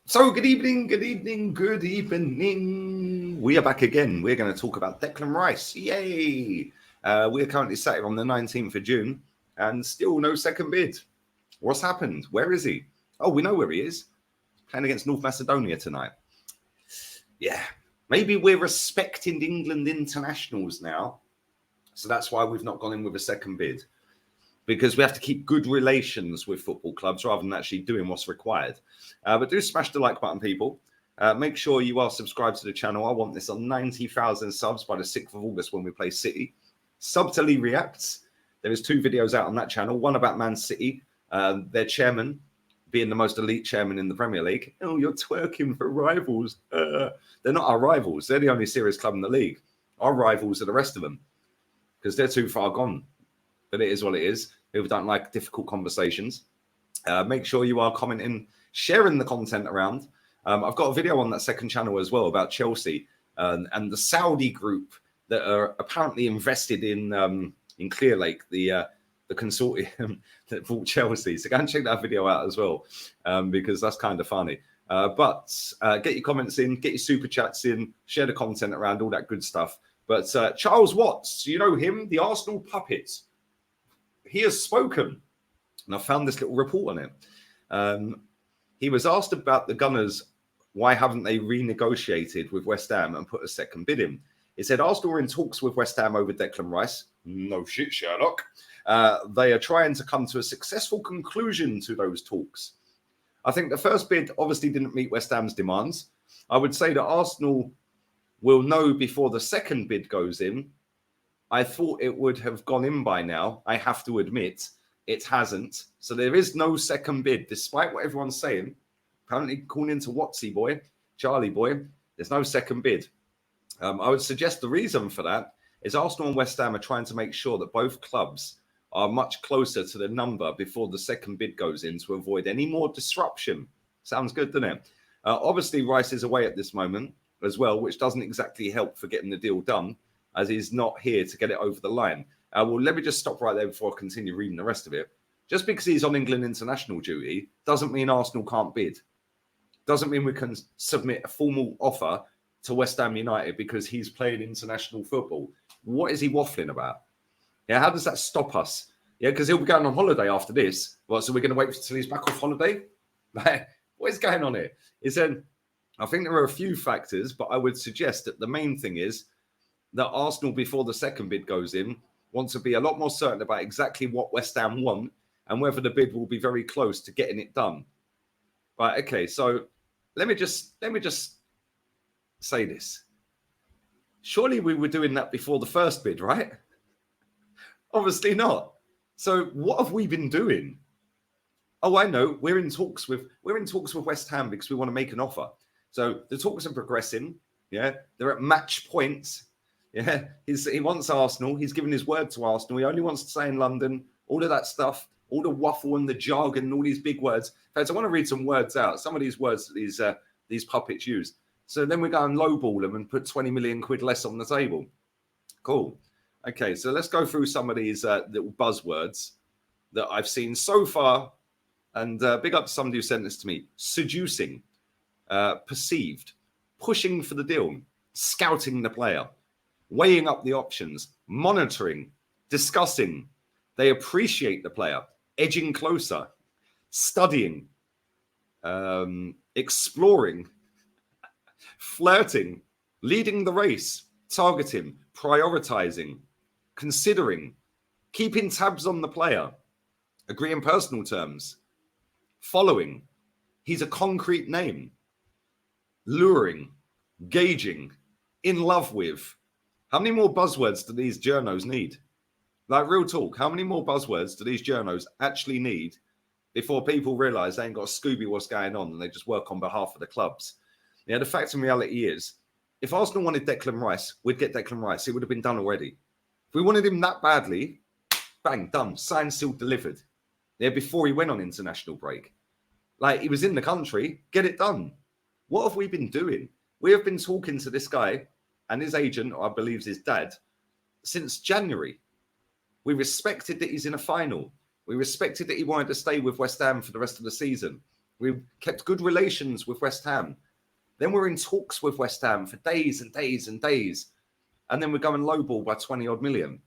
So, good evening, good evening, good evening. We are back again. We're going to talk about Declan Rice. Yay! We are currently sat on the 19th of June and still no second bid. What's happened? Where is he? Oh, we know where he is. Playing against North Macedonia tonight. Yeah, maybe we're respecting England internationals now. So that's why we've not gone in with a second bid. Because we have to keep good relations with football clubs rather than actually doing what's required. But do smash the like button, people. Make sure you are subscribed to the channel. I want this on 90,000 subs by the 6th of August when we play City. Subtly Reacts. There is 2 videos out on that channel. One about Man City, their chairman being the most elite chairman in the Premier League. Oh, you're twerking for rivals. They're not our rivals. They're the only serious club in the league. Our rivals are the rest of them because they're too far gone. But it is what it is. People don't like difficult conversations. Make sure you are commenting, sharing the content around. I've got a video on that second channel as well about Chelsea and the Saudi group that are apparently invested in Clear Lake, the consortium that bought Chelsea. So go and check that video out as well because that's kind of funny. But get your comments in, get your super chats in, share the content around, all that good stuff. But Charles Watts, you know him, the Arsenal puppet. He has spoken, and I found this little report on it. He was asked about the Gunners, why haven't they renegotiated with West Ham and put a second bid in? He said, Arsenal are in talks with West Ham over Declan Rice. No shit, Sherlock. They are trying to come to a successful conclusion to those talks. I think the first bid obviously didn't meet West Ham's demands. I would say that Arsenal will know before the second bid goes in. I thought it would have gone in by now. I have to admit, it hasn't. So there is no second bid, despite what everyone's saying. Apparently calling into Watsy boy, Charlie boy, there's no second bid. I would suggest the reason for that is Arsenal and West Ham are trying to make sure that both clubs are much closer to the number before the second bid goes in to avoid any more disruption. Sounds good, doesn't it? Obviously, Rice is away at this moment as well, which doesn't exactly help for getting the deal done, as he's not here to get it over the line. Well, let me just stop right there before I continue reading the rest of it. Just because he's on England international duty doesn't mean Arsenal can't bid. Doesn't mean we can submit a formal offer to West Ham United because he's playing international football. What is he waffling about? Yeah, how does that stop us? Yeah, because he'll be going on holiday after this. Well, so we're going to wait until he's back off holiday? Like, what is going on here? He said, I think there are a few factors, but I would suggest that the main thing is that Arsenal, before the second bid goes in, want to be a lot more certain about exactly what West Ham want and whether the bid will be very close to getting it done. Right, okay, so let me just say this. Surely we were doing that before the first bid, right? Obviously not. So what have we been doing? Oh, I know. We're in talks with West Ham because we want to make an offer. So the talks are progressing. Yeah, they're at match points. Yeah, he wants Arsenal. He's given his word to Arsenal. He only wants to stay in London. All of that stuff, all the waffle and the jargon, and all these big words. In fact, I want to read some words out. Some of these words that these puppets use. So then we go and lowball them and put 20 million quid less on the table. Cool. Okay, so let's go through some of these little buzzwords that I've seen so far. And big up to somebody who sent this to me. Seducing, perceived, pushing for the deal, scouting the player, weighing up the options, monitoring, discussing. They appreciate the player, edging closer, studying, exploring, flirting, leading the race, targeting, prioritizing, considering, keeping tabs on the player, agreeing personal terms, following. He's a concrete name, luring, gauging, in love with. How many more buzzwords do these journos need? Like, real talk, how many more buzzwords do these journos actually need before people realize they ain't got a Scooby what's going on and they just work on behalf of the clubs? Yeah, the fact and reality is, if Arsenal wanted Declan Rice, we'd get Declan Rice. It would have been done already. If we wanted him that badly, bang, done, signed, sealed, delivered. Yeah, before he went on international break. Like, he was in the country, get it done. What have we been doing? We have been talking to this guy and his agent, or I believe his dad, since January. We respected that he's in a final. We respected that he wanted to stay with West Ham for the rest of the season. We've kept good relations with West Ham. Then we're in talks with West Ham for days and days and days. And then we're going lowball by 20 odd million.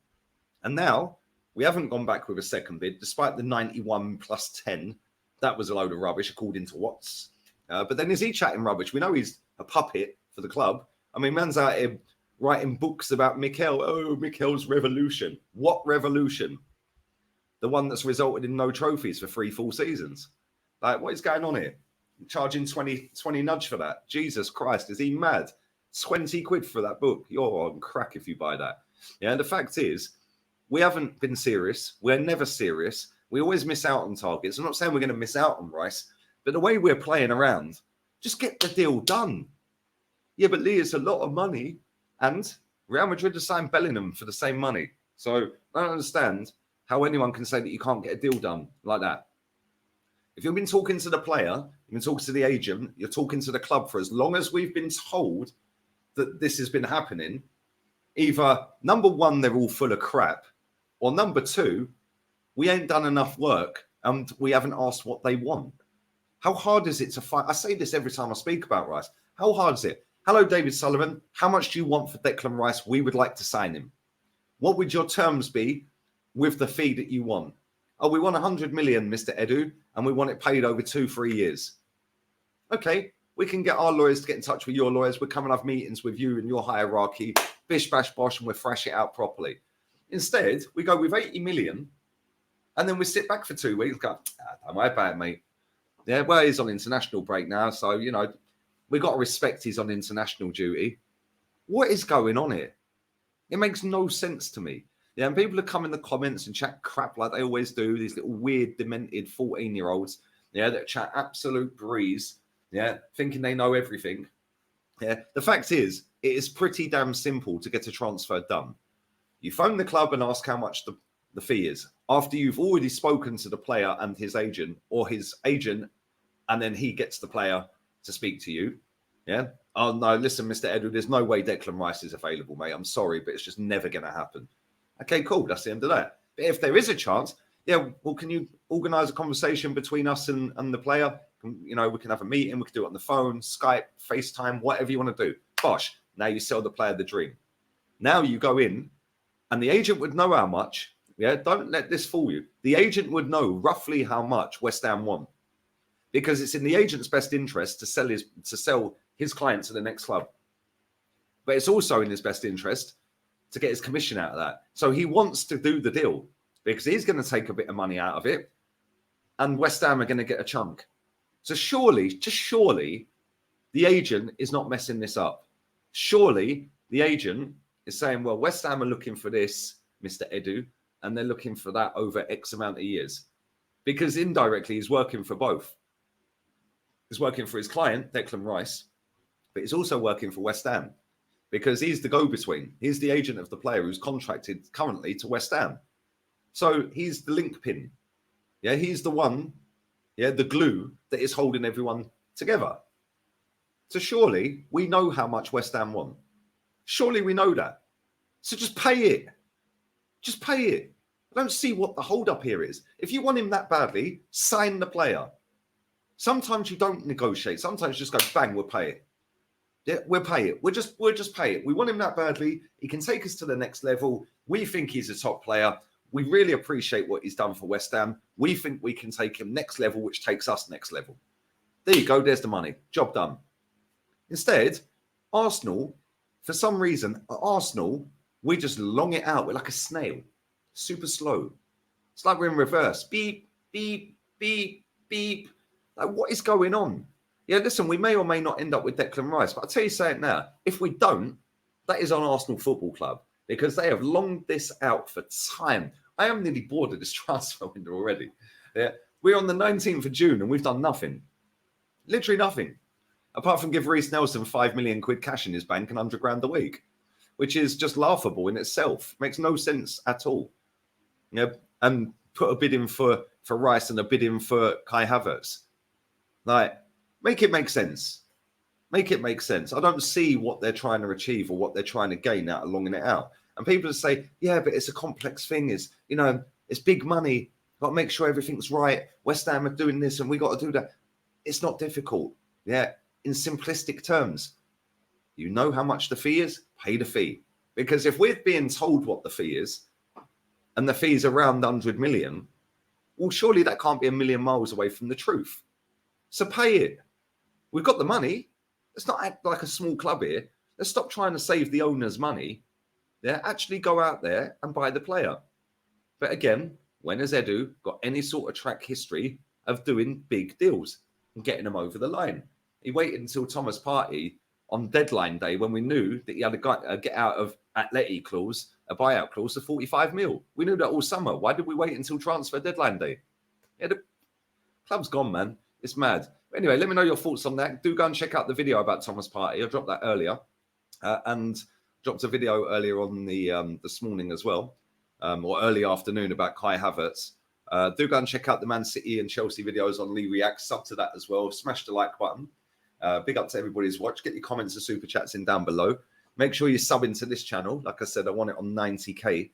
And now we haven't gone back with a second bid, despite the 91 plus 10. That was a load of rubbish, according to Watts. But then is he chatting rubbish? We know he's a puppet for the club. I mean, man's out here writing books about Mikel. Oh, Mikel's revolution. What revolution? The one that's resulted in no trophies for 3 full seasons. Like, what is going on here? Charging 20 nudge for that. Jesus Christ, is he mad? 20 quid for that book. You're on crack if you buy that. Yeah, and the fact is, we haven't been serious. We're never serious. We always miss out on targets. I'm not saying we're going to miss out on Rice, but the way we're playing around, just get the deal done. Yeah, but Lee, it's a lot of money. And Real Madrid has signed Bellingham for the same money. So I don't understand how anyone can say that you can't get a deal done like that. If you've been talking to the player, you've been talking to the agent, you're talking to the club for as long as we've been told that this has been happening, either number one, they're all full of crap, or number two, we ain't done enough work and we haven't asked what they want. How hard is it to fight? I say this every time I speak about Rice. How hard is it? Hello, David Sullivan. How much do you want for Declan Rice? We would like to sign him. What would your terms be with the fee that you want? Oh, we want 100 million, Mr. Edu, and we want it paid over 2-3 years. Okay, we can get our lawyers to get in touch with your lawyers. We'll come and have meetings with you and your hierarchy, bish, bash, bosh, and we'll thrash it out properly. Instead, we go with 80 million, and then we sit back for 2 weeks. Go, don't worry about it, mate. Yeah, well, he's on international break now, so, you know, we've got to respect he's on international duty. What is going on here? It makes no sense to me. Yeah, and people are come in the comments and chat crap like they always do. These little weird, demented 14-year-olds, yeah, that chat absolute breeze, yeah, thinking they know everything. Yeah, the fact is, it is pretty damn simple to get a transfer done. You phone the club and ask how much the fee is after you've already spoken to the player and his agent, or his agent, and then he gets the player to speak to you. Yeah. Oh, no, listen, Mr. Edward, there's no way Declan Rice is available, mate. I'm sorry, but it's just never going to happen. Okay, cool. That's the end of that. But if there is a chance, yeah, well, can you organise a conversation between us and the player? You know, we can have a meeting. We can do it on the phone, Skype, FaceTime, whatever you want to do. Bosh. Now you sell the player the dream. Now you go in and the agent would know how much. Yeah, don't let this fool you. The agent would know roughly how much West Ham want, because it's in the agent's best interest to sell his client to the next club. But it's also in his best interest to get his commission out of that. So he wants to do the deal because he's going to take a bit of money out of it and West Ham are going to get a chunk. So surely, just surely, the agent is not messing this up. Surely the agent is saying, well, West Ham are looking for this, Mr. Edu, and they're looking for that over X amount of years. Because indirectly, he's working for both. He's working for his client, Declan Rice, but he's also working for West Ham because he's the go-between. He's the agent of the player who's contracted currently to West Ham. So he's the link pin. Yeah, he's the one, yeah, the glue that is holding everyone together. So surely we know how much West Ham want. Surely we know that. So just pay it. Just pay it. I don't see what the hold-up here is. If you want him that badly, sign the player. Sometimes you don't negotiate. Sometimes you just go, bang, we'll pay it. Yeah, we'll pay it. We'll just pay it. We want him that badly. He can take us to the next level. We think he's a top player. We really appreciate what he's done for West Ham. We think we can take him next level, which takes us next level. There you go. There's the money. Job done. Instead, Arsenal, for some reason, we just long it out. We're like a snail. Super slow. It's like we're in reverse. Beep, beep, beep, beep. Like, what is going on? Yeah, listen, we may or may not end up with Declan Rice, but I'll tell you something now. If we don't, that is on Arsenal Football Club because they have longed this out for time. I am nearly bored of this transfer window already. Yeah, we're on the 19th of June and we've done nothing. Literally nothing. Apart from give Reece Nelson 5 million quid cash in his bank and 100 grand a week, which is just laughable in itself. Makes no sense at all. Yeah, and put a bid in for Rice and a bid in for Kai Havertz. Like, make it make sense. Make it make sense. I don't see what they're trying to achieve or what they're trying to gain out of longing it out. And people say, yeah, but it's a complex thing. It's, you know, it's big money. Got to make sure everything's right. West Ham are doing this and we got to do that. It's not difficult. Yeah, in simplistic terms, you know how much the fee is, pay the fee. Because if we're being told what the fee is, and the fee is around 100 million, well, surely that can't be a million miles away from the truth. So pay it. We've got the money. Let's not act like a small club here. Let's stop trying to save the owner's money. Yeah, actually go out there and buy the player. But again, when has Edu got any sort of track history of doing big deals and getting them over the line? He waited until Thomas Partey on deadline day when we knew that he had a get out of Atleti clause, a buyout clause of 45 mil. We knew that all summer. Why did we wait until transfer deadline day? Yeah, the club's gone, man. It's mad. But anyway, let me know your thoughts on that. Do go and check out the video about Thomas Partey. I dropped that earlier. And dropped a video earlier on this morning as well, or early afternoon, about Kai Havertz. Do go and check out the Man City and Chelsea videos on Lee Reacts. Sub to that as well. Smash the like button. Big up to everybody who's watched. Get your comments and super chats in down below. Make sure you sub into this channel. Like I said, I want it on 90k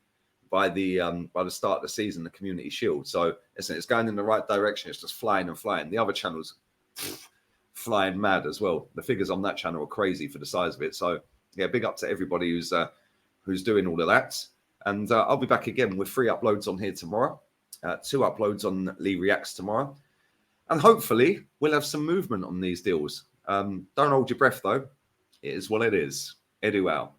by the start of the season, the Community Shield. So listen, it's going in the right direction. It's just flying and flying. The other channels flying mad as well. The figures on that channel are crazy for the size of it. So yeah, big up to everybody who's doing all of that. And I'll be back again with 3 uploads on here tomorrow, 2 uploads on Lee Reacts tomorrow. And hopefully we'll have some movement on these deals. Don't hold your breath, though. It is what it is. Edu out.